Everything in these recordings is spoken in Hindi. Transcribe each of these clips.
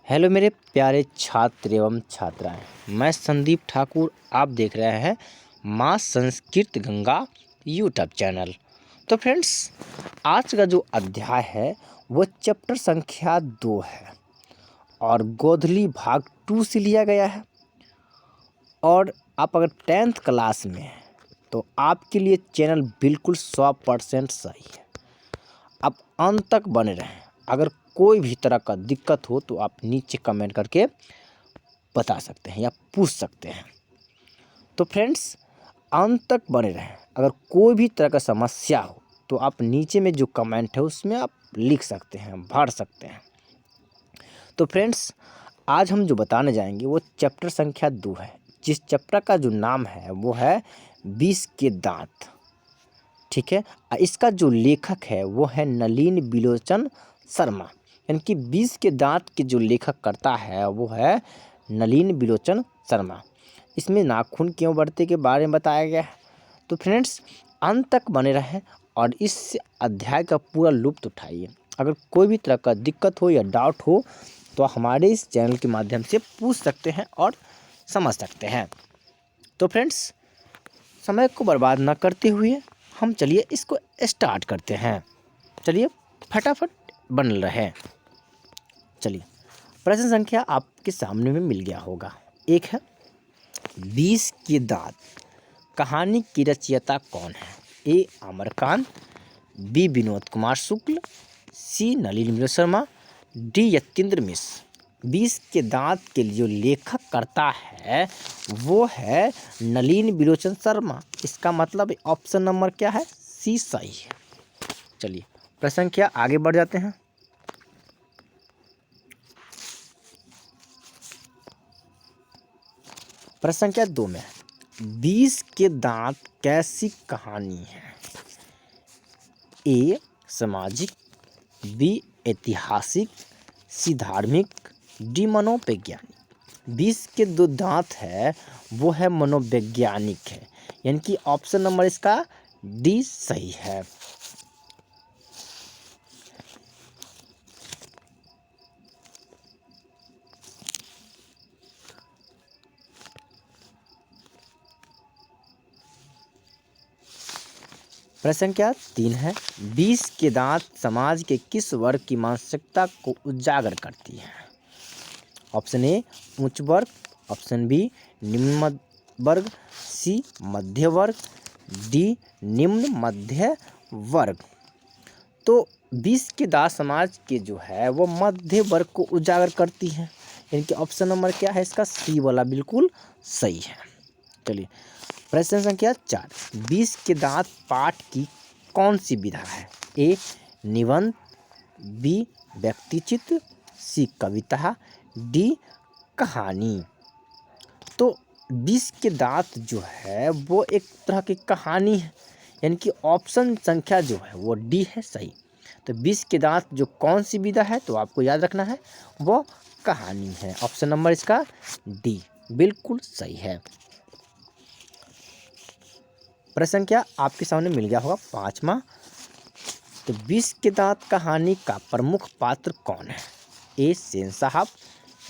हेलो मेरे प्यारे छात्र एवं छात्राएं, मैं संदीप ठाकुर। आप देख रहे हैं माँ संस्कृत गंगा यूट्यूब चैनल। तो फ्रेंड्स, आज का जो अध्याय है वो चैप्टर संख्या 2 है और गोधली भाग 2 से लिया गया है। और आप अगर 10th क्लास में हैं तो आपके लिए चैनल बिल्कुल 100% सही है। आप अंत तक बने रहें। अगर कोई भी तरह का दिक्कत हो तो आप नीचे कमेंट करके बता सकते हैं या पूछ सकते हैं। तो फ्रेंड्स, अंत तक बने रहें। अगर कोई भी तरह का समस्या हो तो आप नीचे में जो कमेंट है उसमें आप लिख सकते हैं, भर सकते हैं। तो फ्रेंड्स, आज हम जो बताने जाएंगे वो चैप्टर संख्या 2 है। जिस चैप्टर का जो नाम है वो है 20 के दांत। ठीक है। इसका जो लेखक है वो है नलिन बिलोचन शर्मा। यानी कि 20 के दांत के जो लेखक करता है वो है नलिन बिलोचन शर्मा। इसमें नाखून क्यों बढ़ते के बारे में बताया गया है। तो फ्रेंड्स, अंत तक बने रहें और इस अध्याय का पूरा लुत्फ़ उठाइए। अगर कोई भी तरह का दिक्कत हो या डाउट हो तो हमारे इस चैनल के माध्यम से पूछ सकते हैं और समझ सकते हैं। तो फ्रेंड्स, समय को बर्बाद ना करते हुए हम चलिए इसको स्टार्ट करते हैं। चलिए फटाफट बन रहे। चलिए, प्रश्न संख्या आपके सामने में मिल गया होगा। एक है 20 के दांत। कहानी की रचयिता कौन है? ए अमरकांत, बी विनोद कुमार शुक्ल, सी नलिन बिलोचन शर्मा, डी यतीन्द्र मिश्र। 20 के दांत के जो लेखक करता है वो है नलिन बिलोचन शर्मा। इसका मतलब ऑप्शन नंबर क्या है? सी सही है। चलिए प्रश्न संख्या आगे बढ़ जाते हैं। प्रश्न संख्या 2 में 20 के दांत कैसी कहानी है? ए सामाजिक, बी ऐतिहासिक, सी धार्मिक, डी मनोवैज्ञानिक। 20 के दो दांत है वो है मनोवैज्ञानिक है। यानी कि ऑप्शन नंबर इसका डी सही है। प्रश्न संख्या 3 है 20 के दांत समाज के किस वर्ग की मानसिकता को उजागर करती है? ऑप्शन ए उच्च वर्ग, ऑप्शन बी निम्न वर्ग, सी मध्य वर्ग, डी निम्न मध्य वर्ग। तो 20 के दांत समाज के जो है वो मध्य वर्ग को उजागर करती है। यानी कि ऑप्शन नंबर क्या है इसका? सी वाला बिल्कुल सही है। चलिए प्रश्न संख्या 4 20 के दांत पाठ की कौन सी विधा है? ए निबंध, बी व्यक्तिचित्र, सी कविता, डी कहानी। तो 20 के दांत जो है वो एक तरह की कहानी है। यानी कि ऑप्शन संख्या जो है वो डी है सही। तो 20 के दांत जो कौन सी विधा है तो आपको याद रखना है वो कहानी है। ऑप्शन नंबर इसका डी बिल्कुल सही है। प्रश्न संख्या आपके सामने मिल गया होगा 5वां। तो 20 के दांत कहानी का प्रमुख पात्र कौन है? ए सेन साहब,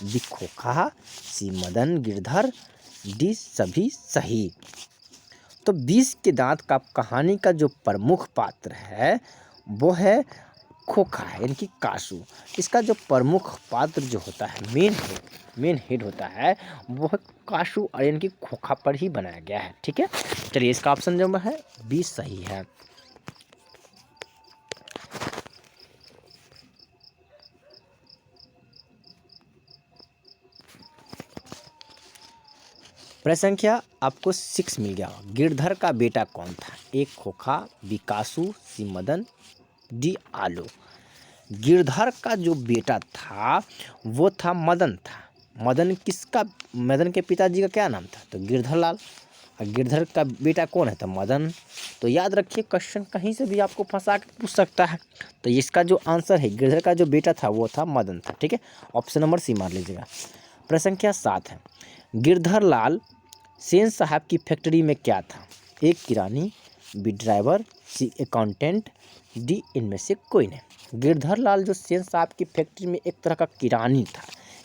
बी खोखा, सी मदन गिरधर, डी सभी सही। तो 20 के दांत का कहानी का जो प्रमुख पात्र है वो है खोखा है, यानी कि कासू। इसका जो प्रमुख पात्र जो होता है मेन हेड होता है वो है कासू, और यानी कि खोखा पर ही बनाया गया है। ठीक है। चलिए इसका ऑप्शन जो है बी सही है। प्रश्न संख्या आपको 6 मिल गया। गिरधर का बेटा कौन था? ए खोखा, बी कासू, सी मदन, डी आलो। गिरधर का जो बेटा था वो था मदन था। मदन के पिताजी का क्या नाम था? तो गिरधर लाल। और गिरधर का बेटा कौन है? तो मदन। तो याद रखिए, क्वेश्चन कहीं से भी आपको फंसा के पूछ सकता है। तो इसका जो आंसर है गिरधर का जो बेटा था वो था मदन था। ठीक है। ऑप्शन नंबर सी मार लीजिएगा। प्रश्न संख्या 7 है गिरधर लाल सेन साहब की फैक्ट्री में क्या था? एक किरानी, बी ड्राइवर, सी अकाउंटेंट, डी इनमें से कोई नहीं। गिरधर लाल जो सेन साहब की फैक्ट्री में एक तरह का किरानी था।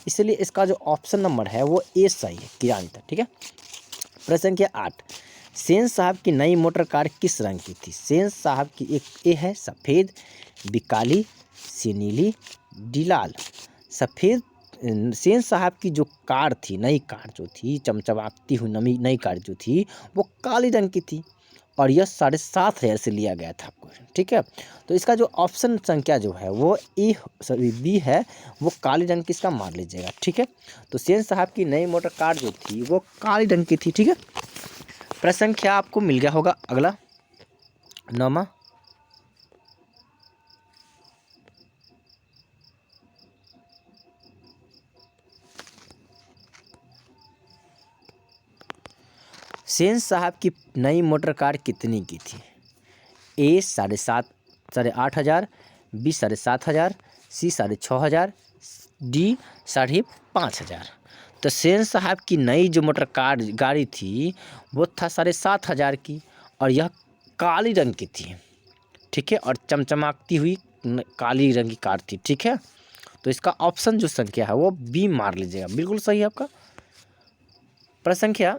इसलिए इसका जो ऑप्शन नंबर है वो ए सही है, किरानी था। ठीक है। प्रश्न संख्या 8, सेन साहब की नई मोटर कार किस रंग की थी? सेन साहब की एक ए है सफ़ेद, बी काली, सी नीली, डी लाल। सफ़ेद सेन साहब की जो कार थी, नई कार जो थी, चमचमाती हुई नई कार जो थी वो काली रंग की थी और यह 7,500 से लिया गया था आपको। ठीक है। तो इसका जो ऑप्शन संख्या जो है वो ए सॉरी बी है, वो काली रंग की, इसका मार लीजिएगा। ठीक है। तो सेन साहब की नई मोटर कार जो थी वो काली रंग की थी। ठीक है। प्रश्न संख्या आपको मिल गया होगा अगला 9वां। सेन साहब की नई मोटर कार कितनी की थी? ए 8,500, बी 7,500, सी 6,500, डी 5,500। तो सेन साहब की नई जो मोटर कार गाड़ी थी वो था 7,500 की और यह काली रंग की थी। ठीक है। और चमचमाती हुई काली रंग की कार थी। ठीक है। तो इसका ऑप्शन जो संख्या है वो बी मार लीजिएगा, बिल्कुल सही है आपका। प्रश्न संख्या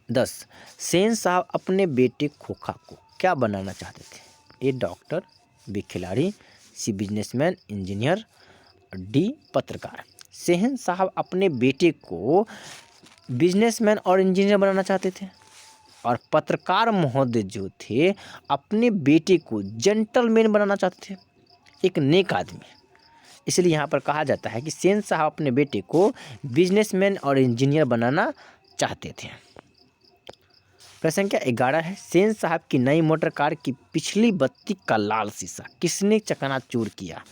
10, सेन साहब अपने बेटे खोखा को क्या बनाना चाहते थे? ए डॉक्टर, बी खिलाड़ी, सी बिजनेसमैन इंजीनियर, डी पत्रकार। सेन साहब अपने बेटे को बिजनेसमैन और इंजीनियर बनाना चाहते थे और पत्रकार महोदय जो थे अपने बेटे को जेंटलमैन बनाना चाहते थे, एक नेक आदमी। इसलिए यहाँ पर कहा जाता है कि सेन साहब अपने बेटे को बिजनेसमैन और इंजीनियर बनाना चाहते थे। प्रश्न संख्या 11 है, सेन साहब की नई मोटर कार की पिछली बत्ती का लाल शीशा किसने चकनाचूर किया?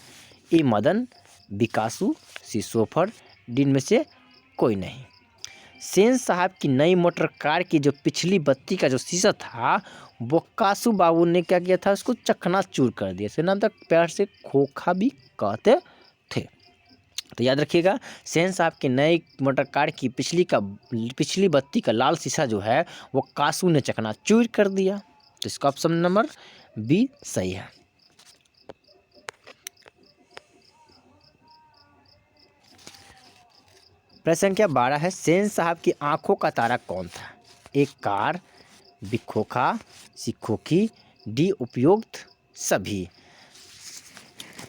ए मदन, बी कासू, सी सोफर, डी इनमें से कोई नहीं। सेन साहब की नई मोटर कार की जो पिछली बत्ती का जो शीशा था वो कासू बाबू ने क्या किया था, उसको चकनाचूर कर दिया। इसे नाम तक प्यार से खोखा भी कहते थे। तो याद रखिएगा, सेन साहब की नई मोटर कार की पिछली बत्ती का लाल शीशा जो है वो कासू ने चकनाचूर कर दिया। तो इसका ऑप्शन नंबर बी सही है। प्रश्न संख्या 12 है, सेन साहब की आंखों का तारा कौन था? एक कार, बी खोखा, सी खोखी, डी उपयुक्त सभी।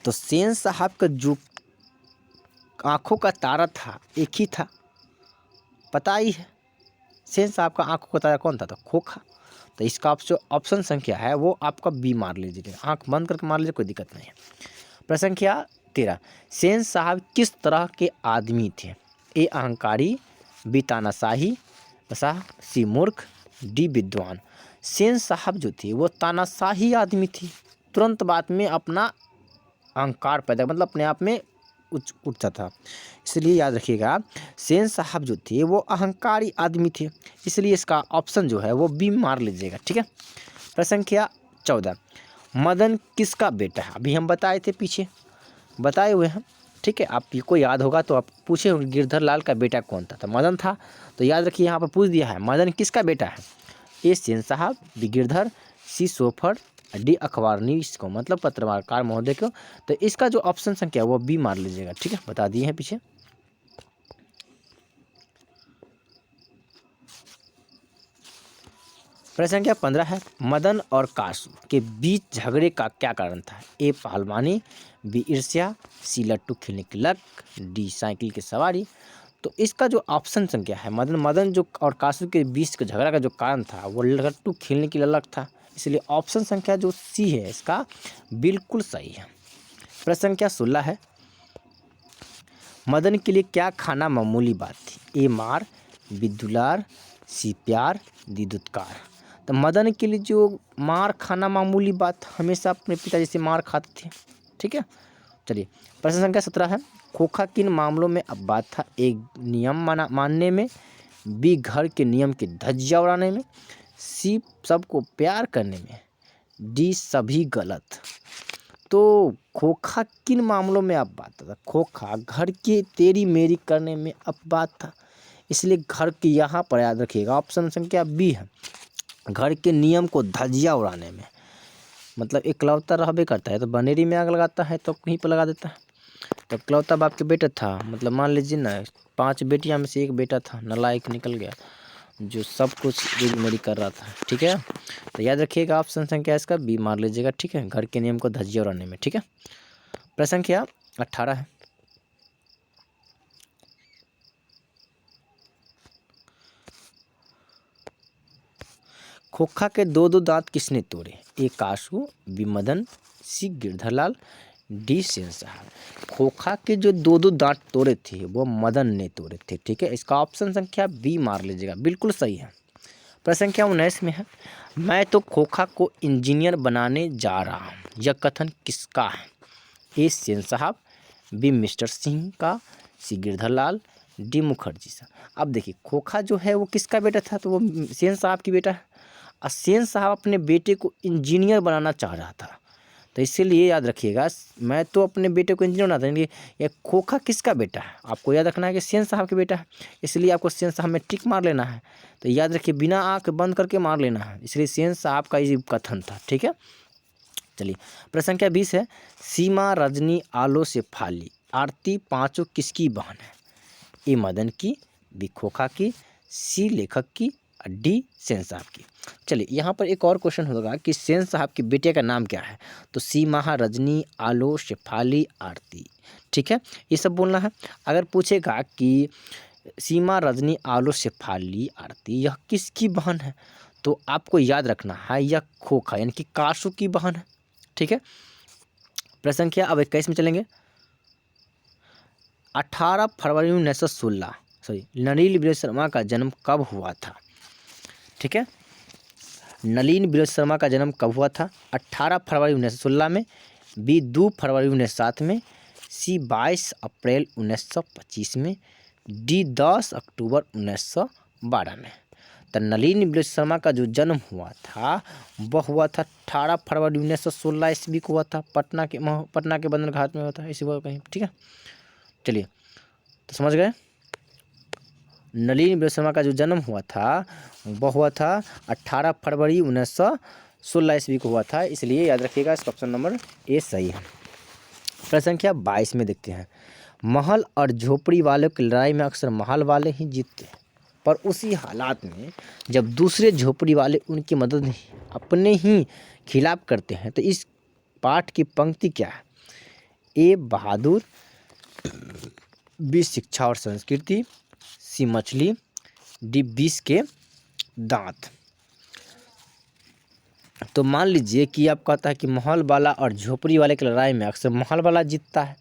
तो सेन साहब का जो आंखों का तारा था एक ही था, पता ही है। सेन साहब का आंखों का तारा कौन था? तो खोखा। तो इसका जो ऑप्शन संख्या है वो आपका बी मार लीजिए, आंख बंद करके मार लीजिए, कोई दिक्कत नहीं है। प्रश्न संख्या 13, सेन साहब किस तरह के आदमी थे? ए अहंकारी, बी तानाशाही, सी मूर्ख, डी विद्वान। सेन साहब जो थे वो तानाशाही आदमी थी, तुरंत बाद में अपना अहंकार पैदा, मतलब अपने आप में उठता था। इसलिए याद रखिएगा, सेन साहब जो थे वो अहंकारी आदमी थे, इसलिए इसका ऑप्शन जो है वो बी मार लीजिएगा। ठीक है। प्रश्न संख्या 14, मदन किसका बेटा है? अभी हम बताए थे, पीछे बताए हुए हैं। ठीक है। आपको याद होगा तो आप पूछे गिरधर लाल का बेटा कौन था? तो मदन था। तो याद रखिए, यहाँ पर पूछ दिया है मदन किसका बेटा है? ए सेन साहब, बी गिरधर, सी सोफर, डी अखबारनीस को, मतलब पत्रकार महोदय को। तो इसका जो ऑप्शन संख्या है वो बी मार लीजिएगा। ठीक है। बता दिए हैं पीछे। प्रश्न संख्या 15 है, मदन और कासू के बीच झगड़े का क्या कारण था? ए पहलवानी, बी ईर्ष्या, सी लट्टू खेलने की लत, डी साइकिल की सवारी। तो इसका जो ऑप्शन संख्या है, मदन जो और कासू के बीच के झगड़ा का जो कारण था वो लट्टू खेलने की ललक था, इसलिए ऑप्शन संख्या जो सी है इसका बिल्कुल सही है। प्रश्न संख्या 16 है, मदन के लिए क्या खाना मामूली बात थी? ए मार, बी दुलार, सी प्यार, डी दुत्कार। तो मदन के लिए जो मार खाना मामूली बात, हमेशा अपने पिताजी से मार खाते थे। ठीक है। चलिए, प्रश्न संख्या 17 है, खोखा किन मामलों में अब बात था? एक नियम मानने में, बी घर के नियम की धज्जियां उड़ाने में, सी सबको प्यार करने में, डी सभी गलत। तो खोखा किन मामलों में अब बात था? खोखा घर के तेरी मेरी करने में अब बात था, इसलिए घर की यहाँ पर याद रखिएगा ऑप्शन संख्या बी है, घर के नियम को धज्जियां उड़ाने में। मतलब इकलौता रहबे करता है तो बनेरी में आग लगाता है तो कहीं पर लगा देता है। तो इकलौता बाप के बेटा था, मतलब मान लीजिए ना 5 बेटियां में से एक बेटा था, नालायक निकल गया, जो सब कुछ रेडी कर रहा था। ठीक है, तो याद रखिएगा ऑप्शन संख्या इसका बी मार लीजिएगा। ठीक है, घर के नियम को धज्जियां उड़ाने में। ठीक है, प्रश्न संख्या 18 है। खोखा के दो दो दांत किसने तोड़े? ए कासू, बी मदन, सी गिरधरलाल, डी सेन साहब। खोखा के जो दो दो दांत तोड़े थे वो मदन ने तोड़े थे। ठीक है, इसका ऑप्शन संख्या बी मार लीजिएगा, बिल्कुल सही है। प्रश्न संख्या 19 में है, मैं तो खोखा को इंजीनियर बनाने जा रहा हूँ, यह कथन किसका है? ए सेन साहब, बी मिस्टर सिंह का, सी गिरधरलाल, डी मुखर्जी साहब। अब देखिए खोखा जो है वो किसका बेटा था? तो वो सेन साहब की बेटा है, और सेन साहब अपने बेटे को इंजीनियर बनाना चाह रहा था। तो इसीलिए याद रखिएगा, मैं तो अपने बेटे को इंजीनियर बनाता हूँ, ये खोखा किसका बेटा है? आपको याद रखना है कि सेन साहब का बेटा है, इसलिए आपको सेन साहब में टिक मार लेना है। तो याद रखिए बिना आँख बंद करके मार लेना है, इसलिए सेन साहब का ये कथन था। ठीक है, चलिए प्रश्न संख्या 20 है, सीमा, रजनी, आलो, शेफाली, आरती पांचों किसकी बहन है? ए मदन की, बी खोखा की, सी लेखक की, डी सेन साहब की। चलिए यहाँ पर एक और क्वेश्चन होगा कि सेन साहब के बेटे का नाम क्या है? तो सीमा, रजनी, आलो, शेफाली, आरती। ठीक है, ये सब बोलना है। अगर पूछेगा कि सीमा, रजनी, आलो, शेफाली, आरती यह किसकी बहन है, तो आपको याद रखना है यह खोखा यानी कि कासू की बहन है। ठीक है, प्रश्न संख्या अब 21 में चलेंगे। 18 फरवरी 1916 नलिनी विजय शर्मा का जन्म कब हुआ था? ठीक है, नलिनी विजय शर्मा का जन्म कब हुआ था? 18 फरवरी 1916 में, बी 2 फरवरी 1907 में, सी 22 अप्रैल 1925 में, डी 10 अक्टूबर 1912 में। तो नलिनी विजय शर्मा का जो जन्म हुआ था वह हुआ था 18 फरवरी 1916 ईस्वी को हुआ था, पटना के बंदर घाट में हुआ था, इसी वो कहीं। ठीक है, चलिए तो समझ गए, नलिनी विजय शर्मा का जो जन्म हुआ था वह हुआ था 18 फरवरी 1916 ईस्वी को हुआ था, इसलिए याद रखिएगा इसका ऑप्शन नंबर ए सही है। प्रश्न संख्या 22 में देखते हैं, महल और झोपड़ी वालों की लड़ाई में अक्सर महल वाले ही जीतते हैं, पर उसी हालात में जब दूसरे झोपड़ी वाले उनकी मदद अपने ही खिलाफ करते हैं, तो इस पाठ की पंक्ति क्या है? ए बहादुर, बी शिक्षा और संस्कृति, सी मछली, डी 20 के दांत। तो मान लीजिए कि आप कहता है कि महल वाला और झोपड़ी वाले की लड़ाई में अक्सर महल वाला जीतता है।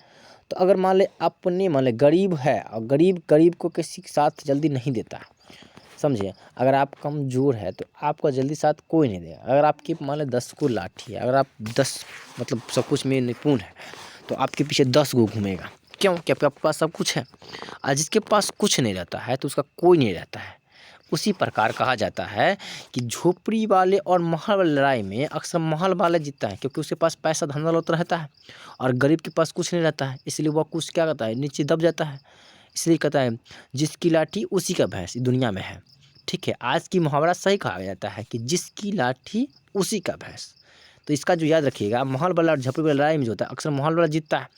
तो अगर मान ले गरीब है और गरीब को किसी के साथ जल्दी नहीं देता, समझिए, अगर आप कमज़ोर है तो आपका जल्दी साथ कोई नहीं देगा। अगर आपकी मान लो 10 को लाठी है, अगर आप 10 मतलब सब कुछ में निपुण है, तो आपके पीछे 10 गो घूमेगा। क्यों? क्योंकि आपके पास सब कुछ है, और जिसके पास कुछ नहीं रहता है तो उसका कोई नहीं रहता है। उसी प्रकार कहा जाता है कि झोपड़ी वाले और महल वाले लड़ाई में अक्सर महल वाला जीतता है, क्योंकि उसके पास पैसा धन दौलत रहता है, और गरीब के पास कुछ नहीं रहता है, इसलिए वह कुछ क्या करता है, नीचे दब जाता है। इसलिए कहता है जिसकी लाठी उसी का भैंस दुनिया में है। ठीक है, आज की मुहावरा सही कहा जाता है कि जिसकी लाठी उसी का भैंस। तो इसका जो याद रखिएगा, महल वाला और झोपड़ी वाला लड़ाई में जो होता है अक्सर महल वाला जीतता है।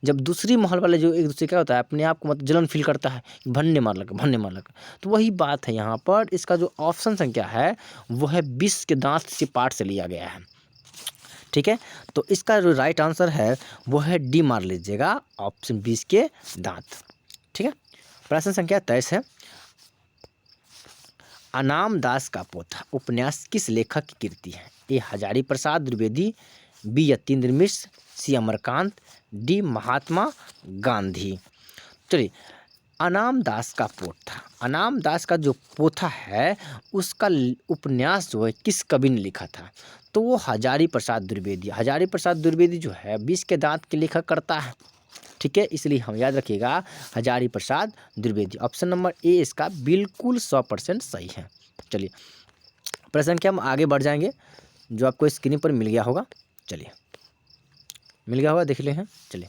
जब दूसरी महल वाले जो एक दूसरे क्या होता है अपने आप को मतलब जलन फील करता है, भन्ने मार लगा। तो वही बात है यहाँ पर। इसका जो ऑप्शन संख्या है वो है 20 के दांत से पाठ से लिया गया है। ठीक है, तो इसका जो राइट आंसर है वो है डी मार लीजिएगा, ऑप्शन 20 के दांत। ठीक है, प्रश्न संख्या 23 है, अनाम दास का पोथा उपन्यास किस लेखक की कृति है? ए हजारी प्रसाद द्विवेदी, बी यतीन्द्र मिश्र, सी अमरकांत, डी महात्मा गांधी। चलिए, अनाम दास का पोथा, अनाम दास का जो पोथा है उसका उपन्यास जो है किस कवि ने लिखा था? तो वो हजारी प्रसाद द्विवेदी। हजारी प्रसाद द्विवेदी जो है 20 के दांत के लेखक करता है। ठीक है, इसलिए हम याद रखिएगा Hazari Prasad Dwivedi. Option number A इसका बिल्कुल 100% सही है। चलिए प्रश्न के हम आगे बढ़ जाएंगे, जो आपको स्क्रीन पर मिल गया होगा। चलिए मिल गया होगा, देख ले हैं। चलिए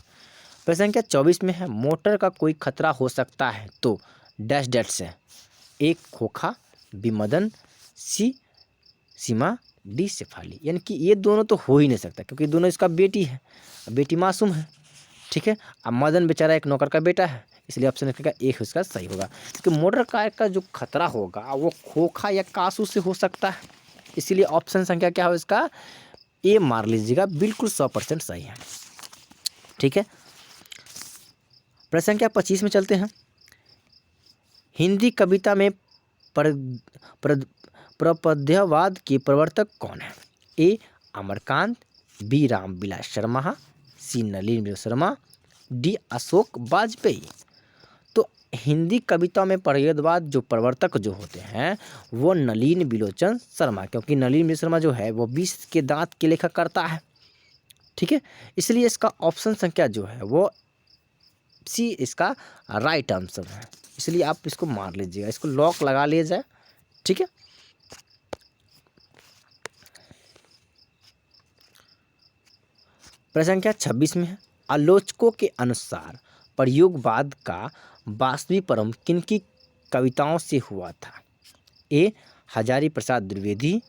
प्रश्न संख्या 24 में है, मोटर का कोई खतरा हो सकता है तो डैश डैश से, एक खोखा, बी मदन, सी सीमा, डी शेफाली। यानी कि ये दोनों तो हो ही नहीं सकता, क्योंकि दोनों इसका बेटी है, बेटी मासूम है। ठीक है। अब मदन बेचारा एक नौकर का बेटा है, इसलिए ऑप्शन का एक उसका सही होगा। क्योंकि मोटर कार का जो खतरा होगा वो खोखा या कासू से हो सकता है, इसीलिए ऑप्शन संख्या क्या हो इसका ए मार लीजिएगा, बिल्कुल 100% सही है। ठीक है, प्रश्न संख्या 25 में चलते हैं। हिंदी कविता में प्रपद्यवाद के प्रवर्तक कौन है? ए अमरकांत, बी रामविलास शर्मा, सी नलिनी शर्मा, डी अशोक वाजपेयी। तो हिंदी कविता में प्रपद्यवाद जो प्रवर्तक जो होते हैं वो नलिनी बिलोचन शर्मा, क्योंकि नलिनी शर्मा जो है वो 20 के दांत के लेखक करता है। ठीक है, इसलिए इसका ऑप्शन संख्या जो है वो सी इसका राइट आंसर है, इसलिए आप इसको मार लीजिएगा, इसको लॉक लगा लिया जाए। ठीक है, प्रश्न संख्या 26 में है। आलोचकों के अनुसार प्रयोगवाद का वास्तविकरण किनकी कविताओं से हुआ था? ए हजारी प्रसाद द्विवेदी,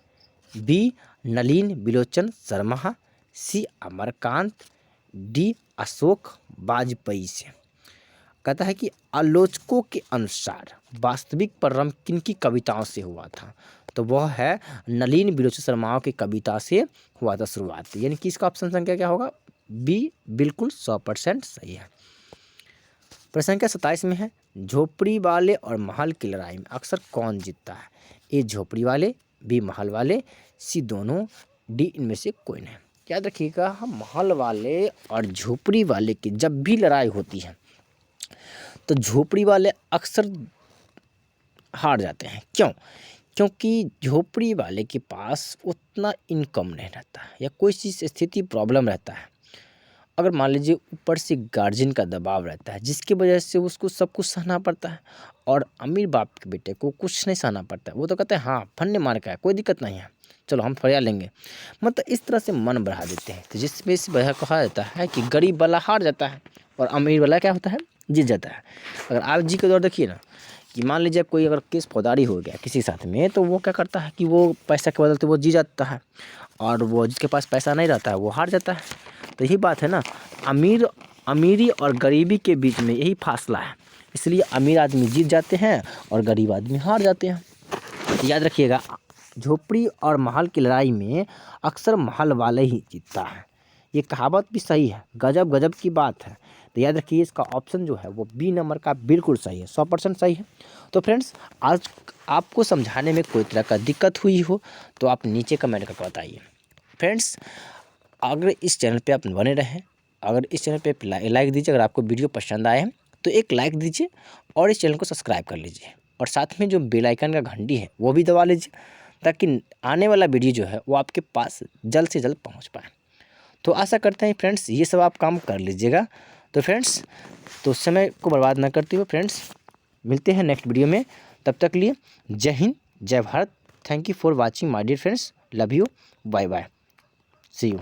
बी नलिनी बिलोचन शर्मा, सी अमरकांत, डी अशोक वाजपेयी से। कहता है कि आलोचकों के अनुसार वास्तविक प्रारंभ किनकी कविताओं से हुआ था? तो वह है नलिनी बिलोचन शर्मा की कविता से हुआ था शुरुआत, यानी कि इसका ऑप्शन संख्या क्या होगा? बी, बिल्कुल 100% सही है। प्रश्न संख्या 27 में है। झोपड़ी वाले और महल की लड़ाई में अक्सर कौन जीतता है? ए झोपड़ी वाले, बी महल वाले, सी दोनों, डी इनमें से कोई नहीं। याद रखिएगा, हम महल वाले और झोपड़ी वाले की जब भी लड़ाई होती है तो झोपड़ी वाले अक्सर हार जाते हैं। क्यों? क्योंकि झोपड़ी वाले के पास उतना इनकम नहीं रहता है या कोई चीज़ स्थिति प्रॉब्लम रहता है। अगर मान लीजिए ऊपर से गार्जियन का दबाव रहता है जिसकी वजह से उसको सब कुछ सहना पड़ता है, और अमीर बाप के बेटे को कुछ नहीं सहना पड़ता है। वो तो कहते हैं हाँ फन्ने मार का है, कोई दिक्कत नहीं है, चलो हम फरिया लेंगे, मतलब इस तरह से मन बढ़ा देते हैं। तो जिसमें इस वजह कहा जाता है कि गरीब वाला हार जाता है और अमीर वाला क्या होता है? जीत जाता है। अगर आप जी के दौर देखिए ना, कि मान लीजिए कोई अगर केस फौजदारी हो गया किसी साथ में, तो वो क्या करता है कि वो पैसा के बदलते वो जी जाता है, और वो जिसके पास पैसा नहीं रहता है वो हार जाता है। तो यही बात है ना, अमीरी और गरीबी के बीच में यही फासला है, इसलिए अमीर आदमी जीत जाते हैं और गरीब आदमी हार जाते हैं। तो याद रखिएगा, झोपड़ी और महल की लड़ाई में अक्सर महल वाले ही जीतता है। ये कहावत भी सही है, गजब गजब की बात है। तो याद रखिए, इसका ऑप्शन जो है वो बी नंबर का बिल्कुल सही है, 100% सही है। तो फ्रेंड्स, आज आपको समझाने में कोई तरह का दिक्कत हुई हो तो आप नीचे कमेंट करके बताइए। फ्रेंड्स, अगर इस चैनल पे आप बने रहें, अगर इस चैनल पे लाइक दीजिए, अगर आपको वीडियो पसंद आए हैं तो एक लाइक दीजिए और इस चैनल को सब्सक्राइब कर लीजिए, और साथ में जो बेल आइकन का घंटी है वो भी दबा लीजिए, ताकि आने वाला वीडियो जो है वो आपके पास जल्द से जल्द पहुंच पाए। तो आशा करते हैं फ्रेंड्स ये सब आप काम कर लीजिएगा। तो फ्रेंड्स, तो समय को बर्बाद ना करते हुए फ्रेंड्स मिलते हैं नेक्स्ट वीडियो में। तब तक लिए जय हिंद, जय Bharat. Thank you for watching my dear friends, love you, bye bye, see you.